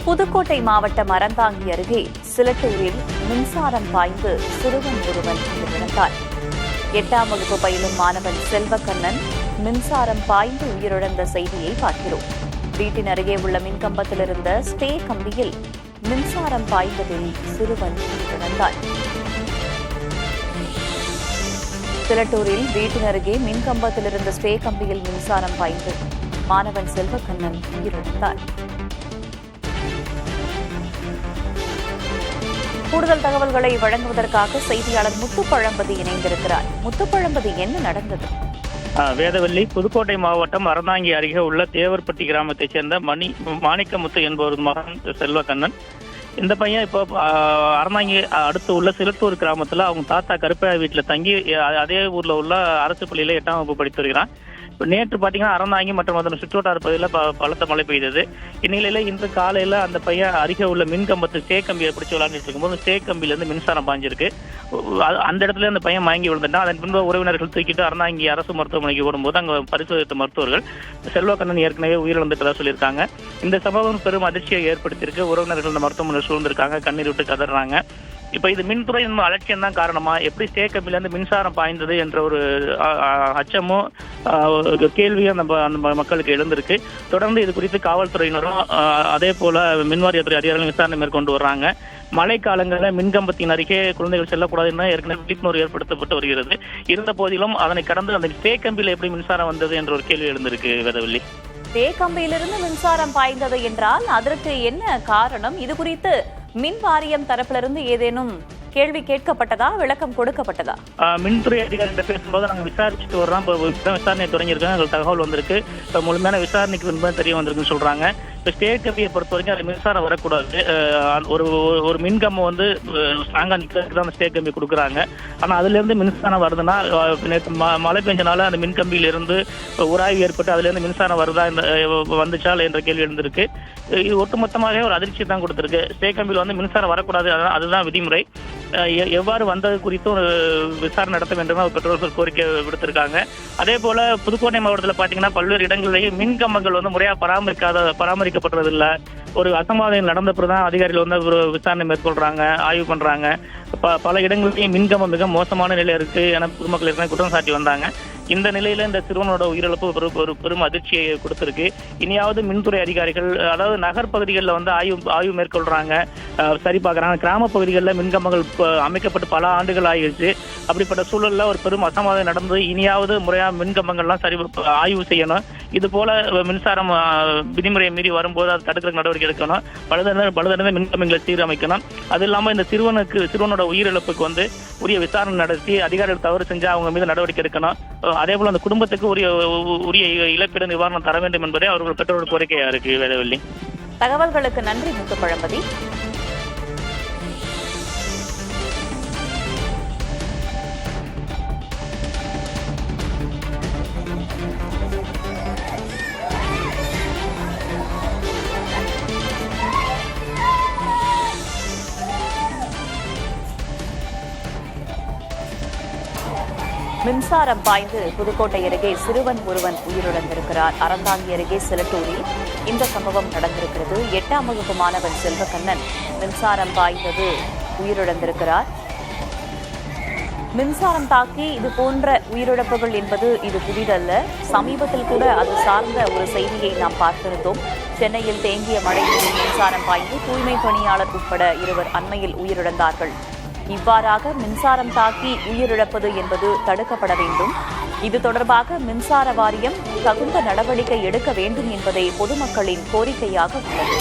புதுக்கோட்டை மாவட்டம் அறந்தாங்கி அருகே சிலட்டூரில் மின்சாரம் பாய்ந்து சிறுவன் ஒருவன் உயிரிழந்தார். 8ஆம் வகுப்பு பயிலும் மாணவன் செல்வக்கண்ணன் மின்சாரம் பாய்ந்து உயிரிழந்த செய்தியை பார்க்கிறோம். வீட்டின் அருகே உள்ள மின்கம்பத்தில் இருந்த ஸ்டே கம்பியில் மின்சாரம் பாய்ந்ததில் சிறுவன் உயிரிழந்தார். சிலட்டூரில் வீட்டின் அருகே மின்கம்பத்தில் இருந்த ஸ்டே கம்பியில் மின்சாரம் பாய்ந்து மாணவன் செல்வக்கண்ணன் உயிரிழந்தார். கூடுதல் தகவல்களை வழங்குவதற்காக செய்தியாளர் முத்துப்பழம்பதி இணைந்திருக்கிறார். முத்துப்பழம்பதி, என்ன நடந்தது? வேதவல்லி, புதுக்கோட்டை மாவட்டம் அறந்தாங்கி அருகே உள்ள தேவர்பட்டி கிராமத்தைச் சேர்ந்த மாணிக்கமுத்து என்பவர் மகன் செல்வக்கண்ணன். இந்த பையன் இப்போ அறந்தாங்கி அடுத்து உள்ள சிலத்தூர் கிராமத்துல அவங்க தாத்தா கருப்பையா வீட்டுல தங்கி அதே ஊர்ல உள்ள அரசு பள்ளியில 8ஆம் வகுப்பு படித்து வருகிறான். நேற்று பாத்தீங்கன்னா அறந்தாங்கி மற்றும் அதன் சுற்றுவட்டார பகுதியில் பலத்த மழை பெய்தது. இந்நிலையில இன்று காலையில அந்த பையன் அருகே உள்ள மின்கம்பத்து ஸ்டே கம்பியை பிடிச்சி விளையாண்டுட்டு இருக்கும்போது ஸ்டே கம்பியில இருந்து மின்சாரம் பாஞ்சிருக்கு. அந்த இடத்துல அந்த பையன் மயங்கி விழுந்துட்டான். அதன் பின்பு உறவினர்கள் தூக்கிட்டு அறந்தாங்கி அரசு மருத்துவமனைக்கு ஓடும்போது அங்க பரிசோதித்த மருத்துவர்கள் செல்வக்கண்ணன் ஏற்கனவே உயிரிழந்துட்டதா சொல்லியிருக்காங்க. இந்த சம்பவம் பெரும் அதிர்ச்சியை ஏற்படுத்தியிருக்கு. உறவினர்கள் இந்த மருத்துவமனை சூழ்ந்திருக்காங்க, கண்ணீர் விட்டு கதறாங்க. இப்ப இது மின்துறை அலட்சியம் தான் காரணமா, எப்படி ஸ்டே கம்பில இருந்து மின்சாரம் பாய்ந்தது என்ற ஒரு அச்சமும் கேள்வியும் அந்த மக்களுக்கு எழுந்திருக்கு. தொடர்ந்து இது குறித்து காவல்துறையினரும் அதே போல மின்வாரியத்துறை அதிகாரிகளும் விசாரணை மேற்கொண்டு வர்றாங்க. மழை காலங்களில் மின்கம்பத்தின் அருகே குழந்தைகள் செல்லக்கூடாதுன்னு ஏற்கனவே விழிப்புணர்வு ஏற்படுத்தப்பட்டு வருகிறது. இருந்த போதிலும் அதனை கடந்து அந்த ஸ்டே கம்பியில எப்படி மின்சாரம் வந்தது என்ற ஒரு கேள்வி எழுந்திருக்கு. வேதவல்லி, ஸ்டே கம்பியிலிருந்து மின்சாரம் பாய்ந்தது என்றால் அதற்கு என்ன காரணம்? இது குறித்து மின் வாரியம் தரப்பிலிருந்து ஏதேனும் கேள்வி கேட்கப்பட்டதா, விளக்கம் கொடுக்கப்பட்டதா? மின்துறை அதிகாரிகிட்ட பேசும்போது நாங்கள் விசாரிச்சுட்டு வர்றோம். இப்போ விசாரணை தொடங்கியிருக்காங்க. எங்களுக்கு தகவல் வந்திருக்கு. இப்போ முழுமையான விசாரணைக்கு பின்பு தெரிய வந்திருக்குன்னு சொல்றாங்க. இப்போ ஸ்டே கம்பியை பொறுத்த வரைக்கும் அது மின்சாரம் வரக்கூடாது. ஒரு மின்கம்பம் வந்து ஸ்ட்ராங்கா நிற்கிறதுக்கு தான் அந்த ஸ்டே கம்பி கொடுக்குறாங்க. ஆனால் அதுல இருந்து மின்சாரம் வருதுன்னா மழை பெஞ்சனால அந்த மின்கம்பியிலிருந்து உராய்வு ஏற்பட்டு அதுல இருந்து மின்சாரம் வருதா வந்துச்சா என்ற கேள்வி எழுந்திருக்கு. இது ஒட்டுமொத்தமாக ஒரு அதிர்ச்சி தான் கொடுத்திருக்கு. ஸ்டே கம்பியில் வந்து மின்சாரம் வரக்கூடாது, அதுதான் விதிமுறை. எவ்வாறு வந்தது குறித்து ஒரு விசாரணை நடத்த வேண்டும் பெற்றோர்கள் கோரிக்கை விடுத்திருக்காங்க. அதே போல புதுக்கோட்டை மாவட்டத்தில் பாத்தீங்கன்னா பல்வேறு இடங்களிலேயே மின்கம்பங்கள் வந்து முறையா பராமரிக்கப்படுறதில்லை. ஒரு அசம்பாவிதம் நடந்த பிறகுதான் அதிகாரிகள் வந்து ஒரு விசாரணை மேற்கொள்றாங்க, ஆய்வு பண்றாங்க. பல இடங்களிலேயும் மின்கம்பம் மிக மோசமான நிலையில இருக்கு என பொதுமக்கள் ஏற்கனவே குற்றம் சாட்டி வந்தாங்க. இந்த நிலையில இந்த சிறுவனோட உயிரிழப்பு ஒரு பெரும் அதிர்ச்சியை கொடுத்திருக்கு. இனியாவது மின்துறை அதிகாரிகள், அதாவது நகர் பகுதிகளில் வந்து ஆய்வு மேற்கொள்றாங்க, சரி பார்க்கறாங்க. கிராம பகுதிகளில் மின்கம்பங்கள் அமைக்கப்பட்டு பல ஆண்டுகள் ஆகிடுச்சு. அப்படிப்பட்ட சூழல்ல ஒரு பெரும் அசம்பாவிதம் நடந்து இனியாவது முறையா மின்கம்பங்கள்லாம் சரி ஆய்வு செய்யணும். இது போல மின்சாரம் விதிமுறையை மீறி வரும்போது அதை தடுக்கிற நடவடிக்கை எடுக்கணும். பழுதடைந்த மின்கம்பங்களை சீரமைக்கணும். அது இல்லாம இந்த சிறுவனோட உயிரிழப்புக்கு வந்து உரிய விசாரணை நடத்தி அதிகாரிகள் தவறு செஞ்சா அவங்க மீது நடவடிக்கை எடுக்கணும். அதே போல அந்த குடும்பத்துக்கு உரிய இழப்பீடு நிவாரணம் தர வேண்டும் என்பதே அவர்கள் பெற்றோர் கோரிக்கையா இருக்கு. வேதவல்லி, தகவல்களுக்கு நன்றி முத்துப்பழம்பதி. மின்சாரம் பாய்ந்து புதுக்கோட்டை அருகே சிறுவன் ஒருவன் உயிரிழந்திருக்கிறார். அறந்தாங்கி அருகே சிலட்டூரில் இந்த சம்பவம் நடந்திருக்கிறது. 8ஆம் வகுப்பு மாணவன் செல்வக்கண்ணன் மின்சாரம் பாய்ந்தது உயிரிழந்திருக்கிறார். மின்சாரம் தாக்கி இது போன்ற உயிரிழப்புகள் என்பது இது புதிதல்ல. சமீபத்தில் கூட அது சார்ந்த ஒரு செய்தியை நாம் பார்த்திருந்தோம். சென்னையில் தேங்கிய மழை நீரில் மின்சாரம் பாய்ந்து தூய்மை பணியாளர் உட்பட 2 அண்மையில் உயிரிழந்தார்கள். இவ்வாறாக மின்சாரம் தாக்கி உயிரிழப்பது என்பது தடுக்கப்பட வேண்டும். இது தொடர்பாக மின்சார வாரியம் தகுந்த நடவடிக்கை எடுக்க வேண்டும் என்பதே பொதுமக்களின் கோரிக்கையாக உள்ளது.